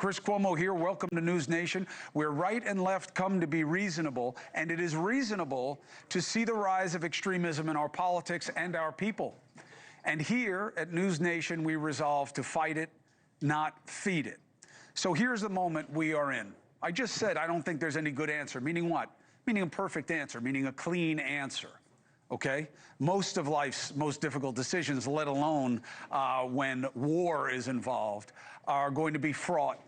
Chris Cuomo here. Welcome to NewsNation, where right and left come to be reasonable, and it is reasonable to see the rise of extremism in our politics and our people. And here at NewsNation, we resolve to fight it, not feed it. So here's the moment we are in. I just said I don't think there's any good answer, meaning what? Meaning a perfect answer, meaning a clean answer. Okay? Most of life's most difficult decisions, let alone when war is involved, are going to be fraught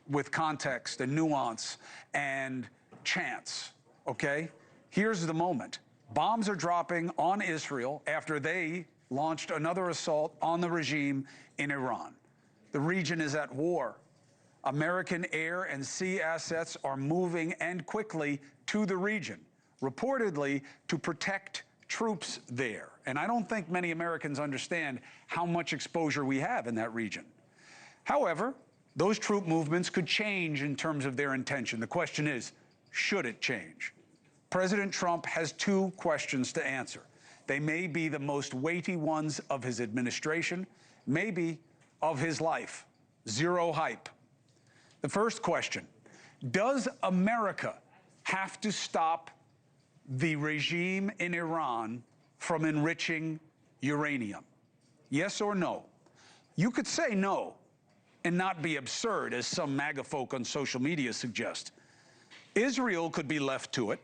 with context and nuance and chance. Okay? Here's the moment. Bombs are dropping on Israel after they launched another assault on the regime in Iran. The region is at war. American air and sea assets are moving and quickly to the region, reportedly to protect troops there. And I don't think many Americans understand how much exposure we have in that region. However, those troop movements could change in terms of their intention. The question is, should it change? President Trump has two questions to answer. They may be the most weighty ones of his administration, maybe of his life. Zero hype. The first question, does America have to stop the regime in Iran from enriching uranium? Yes or no? You could say no and not be absurd, as some MAGA folk on social media suggest. Israel could be left to it.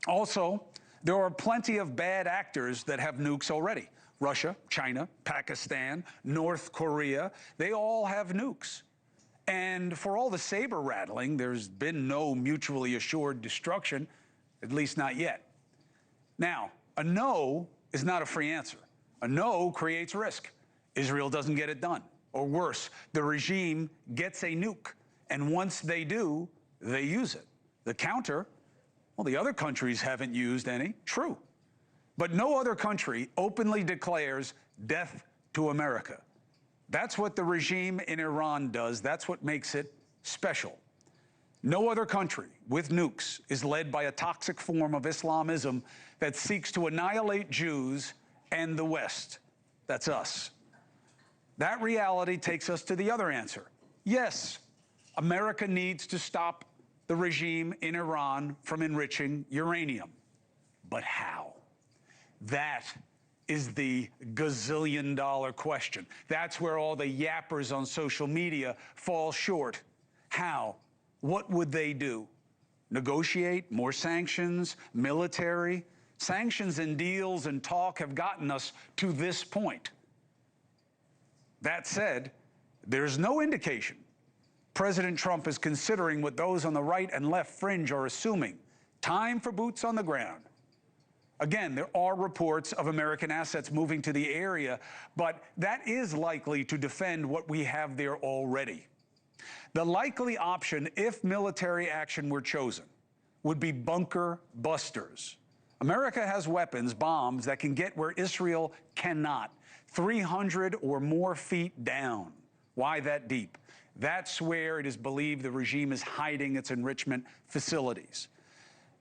Also, there are plenty of bad actors that have nukes already. Russia, China, Pakistan, North Korea, they all have nukes. And for all the saber rattling, there's been no mutually assured destruction, at least not yet. Now, a no is not a free answer. A no creates risk. Israel doesn't get it done. Or worse, the regime gets a nuke, and once they do, they use it. The counter, well, the other countries haven't used any, true. But no other country openly declares death to America. That's what the regime in Iran does. That's what makes it special. No other country with nukes is led by a toxic form of Islamism that seeks to annihilate Jews and the West. That's us. That reality takes us to the other answer. Yes, America needs to stop the regime in Iran from enriching uranium. But how? That is the gazillion-dollar question. That's where all the yappers on social media fall short. How? What would they do? Negotiate more sanctions, military? Sanctions and deals and talk have gotten us to this point. That said, there's no indication President Trump is considering what those on the right and left fringe are assuming. Time for boots on the ground. Again, there are reports of American assets moving to the area, but that is likely to defend what we have there already. The likely option, if military action were chosen, would be bunker busters. America has weapons, bombs, that can get where Israel cannot, 300 or more feet down. Why that deep? That's where it is believed the regime is hiding its enrichment facilities.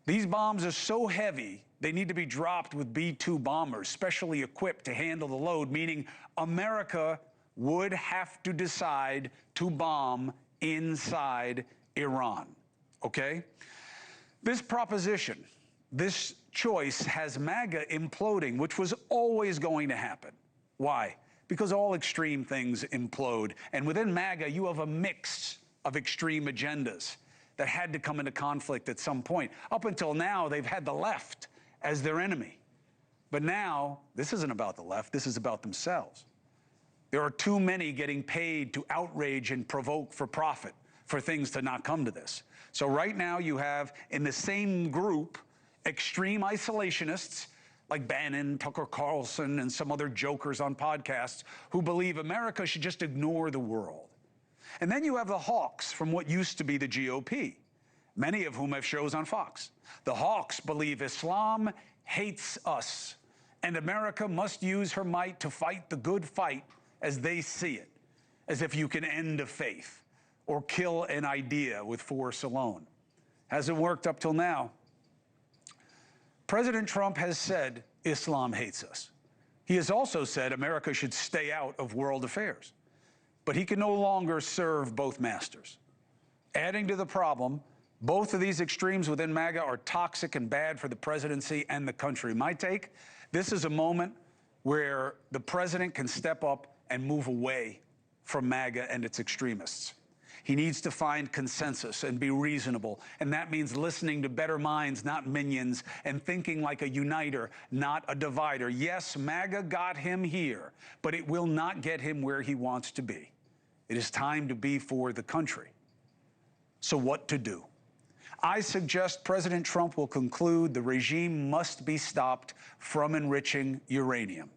These bombs are so heavy, they need to be dropped with B-2 bombers, specially equipped to handle the load, meaning America would have to decide to bomb inside Iran, okay? This proposition, this choice has MAGA imploding, which was always going to happen. Why? Because all extreme things implode. And within MAGA, you have a mix of extreme agendas that had to come into conflict at some point. Up until now, they've had the left as their enemy. But now, this isn't about the left, this is about themselves. There are too many getting paid to outrage and provoke for profit for things to not come to this. So right now you have, in the same group, extreme isolationists like Bannon, Tucker Carlson, and some other jokers on podcasts who believe America should just ignore the world. And then you have the hawks from what used to be the GOP, many of whom have shows on Fox. The hawks believe Islam hates us, and America must use her might to fight the good fight as they see it, as if you can end a faith or kill an idea with force alone. Hasn't worked up till now. President Trump has said Islam hates us. He has also said America should stay out of world affairs. but he can no longer serve both masters. Adding to the problem, both of these extremes within MAGA are toxic and bad for the presidency and the country. My take, this is a moment where the president can step up and move away from MAGA and its extremists. He needs to find consensus and be reasonable, and that means listening to better minds, not minions, and thinking like a uniter, not a divider. Yes, MAGA got him here, but it will not get him where he wants to be. It is time to be for the country. So what to do? I suggest President Trump will conclude the regime must be stopped from enriching uranium,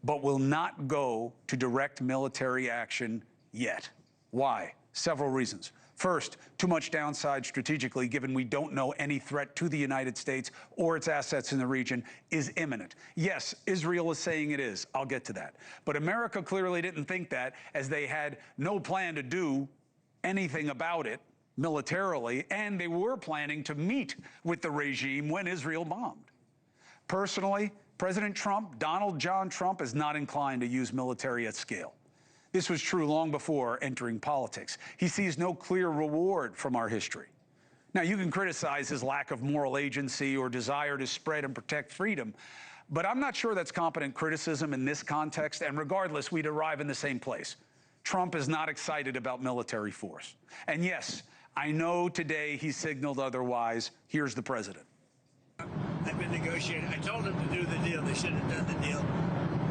but will not go to direct military action yet. Why? Several reasons. First, too much downside strategically, given we don't know any threat to the United States or its assets in the region is imminent. Yes, Israel is saying it is. I'll get to that. But America clearly didn't think that, as they had no plan to do anything about it militarily, and they were planning to meet with the regime when Israel bombed. Personally, President Trump, Donald John Trump, is not inclined to use military at scale. This was true long before entering politics. He sees no clear reward from our history. Now, you can criticize his lack of moral agency or desire to spread and protect freedom, but I'm not sure that's competent criticism in this context, and regardless, we'd arrive in the same place. Trump is not excited about military force. And yes, I know today he signaled otherwise. Here's the president. I've been negotiating. I told them to do the deal. They should have done the deal.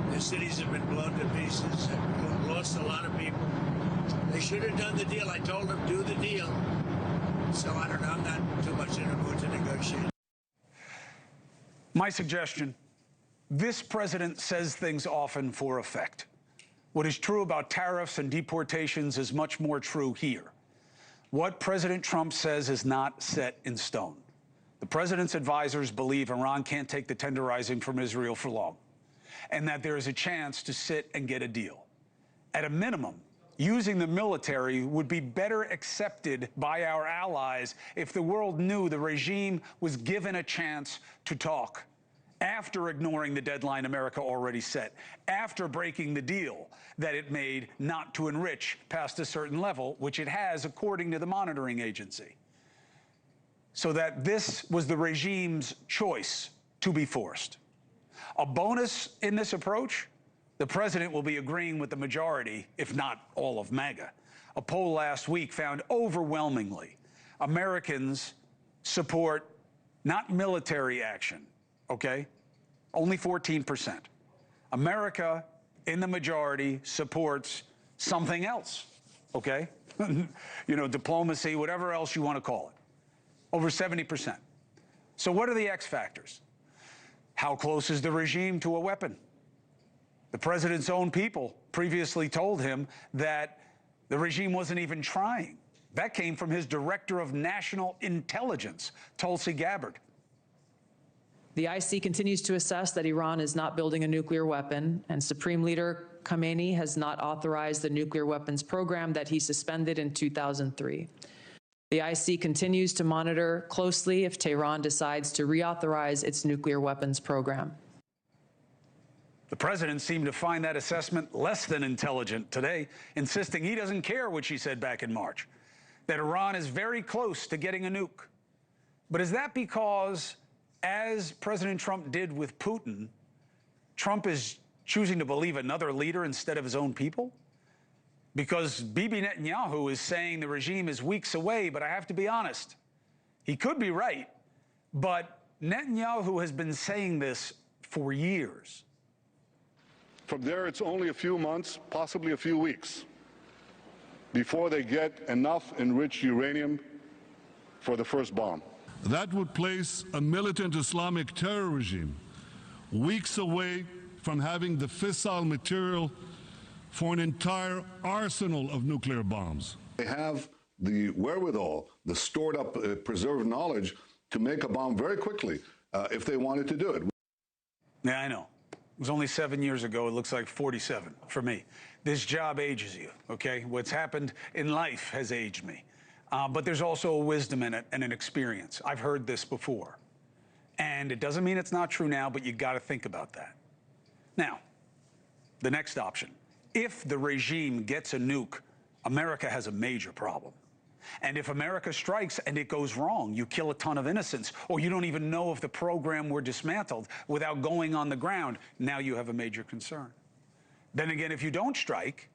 Their cities have been blown to pieces, have lost a lot of people. They should have done the deal. I told them, do the deal. So I don't know. I'm not too much in a mood to negotiate. My suggestion, this president says things often for effect. What is true about tariffs and deportations is much more true here. What President Trump says is not set in stone. The president's advisors believe Iran can't take the tenderizing from Israel for long, and that there is a chance to sit and get a deal. At a minimum, using the military would be better accepted by our allies if the world knew the regime was given a chance to talk, after ignoring the deadline America already set, after breaking the deal that it made not to enrich past a certain level, which it has according to the monitoring agency. So that this was the regime's choice to be forced. A bonus in this approach, the president will be agreeing with the majority, if not all of MAGA. A poll last week found overwhelmingly Americans support not military action, okay? Only 14%. America, in the majority, supports something else, okay? You know, diplomacy, whatever else you want to call it. Over 70%. So what are the X factors? How close is the regime to a weapon? The president's own people previously told him that the regime wasn't even trying. That came from his director of national intelligence, Tulsi Gabbard. The IC continues to assess that Iran is not building a nuclear weapon, and Supreme Leader Khamenei has not authorized the nuclear weapons program that he suspended in 2003. The IC continues to monitor closely if Tehran decides to reauthorize its nuclear weapons program. The president seemed to find that assessment less than intelligent today, insisting he doesn't care what she said back in March, that Iran is very close to getting a nuke. But is that because, as President Trump did with Putin, Trump is choosing to believe another leader instead of his own people? Because Bibi Netanyahu is saying the regime is weeks away, but I have to be honest, he could be right, but Netanyahu has been saying this for years. From there, it's only a few months, possibly a few weeks, before they get enough enriched uranium for the first bomb. That would place a militant Islamic terror regime weeks away from having the fissile material for an entire arsenal of nuclear bombs. They have the wherewithal, the stored up, preserved knowledge to make a bomb very quickly if they wanted to do it. Yeah, I know. It was only 7 years ago. It looks like 47 for me. This job ages you, okay? What's happened in life has aged me. But there's also a wisdom in it and an experience. I've heard this before. And it doesn't mean it's not true now, but you got to think about that. Now, the next option. if the regime gets a nuke, America has a major problem. And if America strikes and it goes wrong, you kill a ton of innocents, or you don't even know if the program were dismantled without going on the ground, now you have a major concern. Then again, if you don't strike,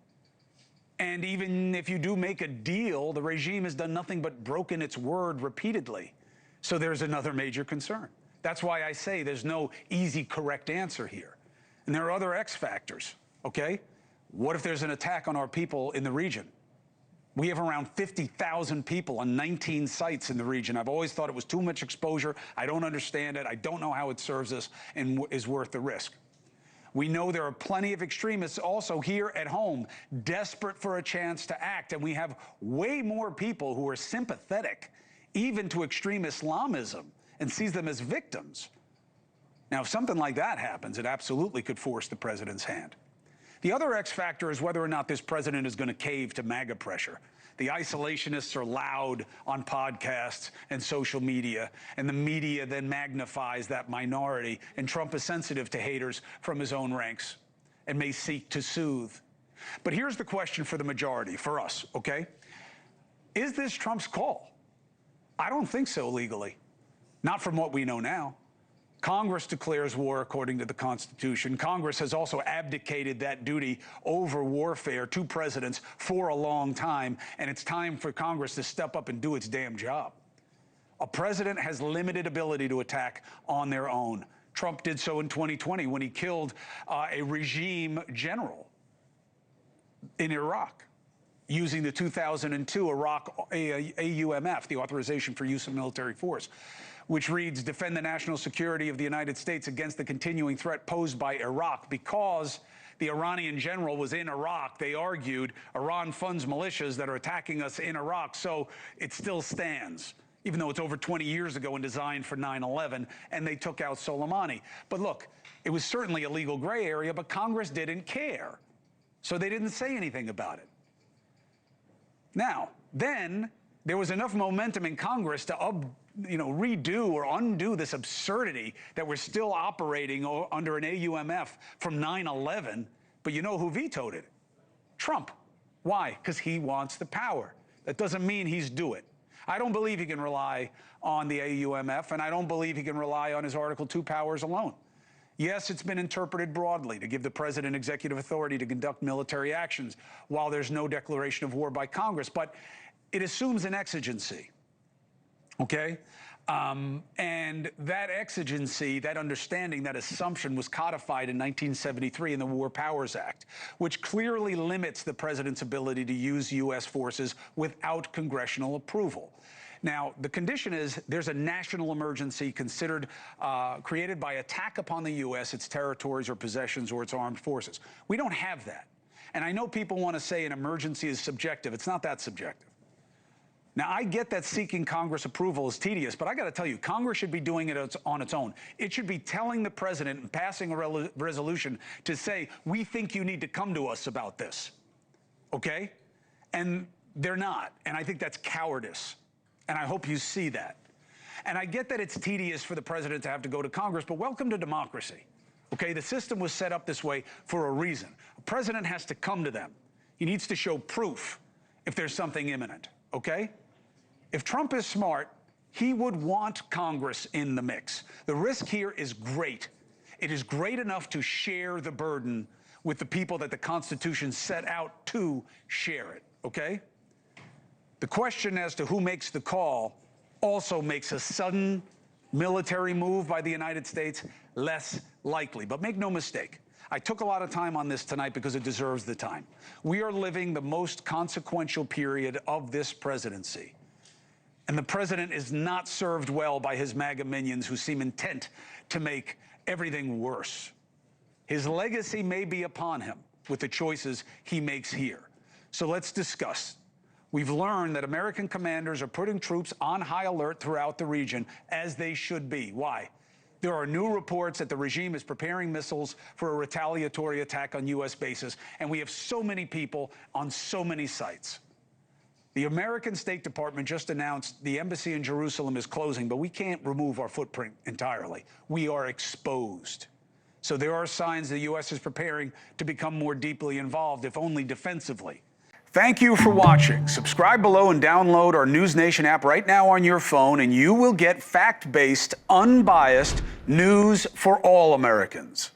and even if you do make a deal, the regime has done nothing but broken its word repeatedly. So there's another major concern. That's why I say there's no easy, correct answer here. And there are other X factors, okay? What if there's an attack on our people in the region? We have around 50,000 people on 19 sites in the region. I've always thought it was too much exposure. I don't understand it. I don't know how it serves us and is worth the risk. We know there are plenty of extremists also here at home, desperate for a chance to act. And we have way more people who are sympathetic, even to extreme Islamism, and sees them as victims. Now, if something like that happens, it absolutely could force the president's hand. The other X factor is whether or not this president is going to cave to MAGA pressure. The isolationists are loud on podcasts and social media, and the media then magnifies that minority, and Trump is sensitive to haters from his own ranks and may seek to soothe. But here's the question for the majority, for us, okay? Is this Trump's call? I don't think so legally, not from what we know now. Congress declares war according to the Constitution. Congress has also abdicated that duty over warfare to presidents for a long time, and it's time for Congress to step up and do its damn job. A president has limited ability to attack on their own. Trump did so in 2020 when he killed a regime general in Iraq, using the 2002 Iraq AUMF, the Authorization for Use of Military Force, which reads, defend the national security of the United States against the continuing threat posed by Iraq. Because the Iranian general was in Iraq, they argued Iran funds militias that are attacking us in Iraq, so it still stands, even though it's over 20 years ago and designed for 9/11, and they took out Soleimani. But look, it was certainly a legal gray area, but Congress didn't care, so they didn't say anything about it. Now, then there was enough momentum in Congress to redo or undo this absurdity that we're still operating under an AUMF from 9/11, but you know who vetoed it? Trump. Why? Because he wants the power. That doesn't mean he's do it. I don't believe he can rely on the AUMF, and I don't believe he can rely on his Article 2 powers alone. Yes, it's been interpreted broadly to give the president executive authority to conduct military actions while there's no declaration of war by Congress, but it assumes an exigency. Okay? And that exigency, that understanding, that assumption was codified in 1973 in the War Powers Act, which clearly limits the president's ability to use U.S. forces without congressional approval. Now, the condition is there's a national emergency considered created by attack upon the U.S., its territories or possessions or its armed forces. We don't have that. And I know people want to say an emergency is subjective. It's not that subjective. Now, I get that seeking Congress approval is tedious, but I got to tell you, Congress should be doing it on its own. It should be telling the president and passing a resolution to say, we think you need to come to us about this, okay? And they're not, and I think that's cowardice, and I hope you see that. And I get that it's tedious for the president to have to go to Congress, but welcome to democracy, okay? The system was set up this way for a reason. A president has to come to them. He needs to show proof if there's something imminent, okay? If Trump is smart, he would want Congress in the mix. The risk here is great. It is great enough to share the burden with the people that the Constitution set out to share it, okay? The question as to who makes the call also makes a sudden military move by the United States less likely. But make no mistake, I took a lot of time on this tonight because it deserves the time. We are living the most consequential period of this presidency. And the president is not served well by his MAGA minions who seem intent to make everything worse. His legacy may be upon him with the choices he makes here. So let's discuss. We've learned that American commanders are putting troops on high alert throughout the region, as they should be. Why? There are new reports that the regime is preparing missiles for a retaliatory attack on U.S. bases, and we have so many people on so many sites. The American State Department just announced the embassy in Jerusalem is closing, but we can't remove our footprint entirely. We are exposed. So there are signs the U.S. is preparing to become more deeply involved, if only defensively. Thank you for watching. Subscribe below and download our NewsNation app right now on your phone, and you will get fact-based, unbiased news for all Americans.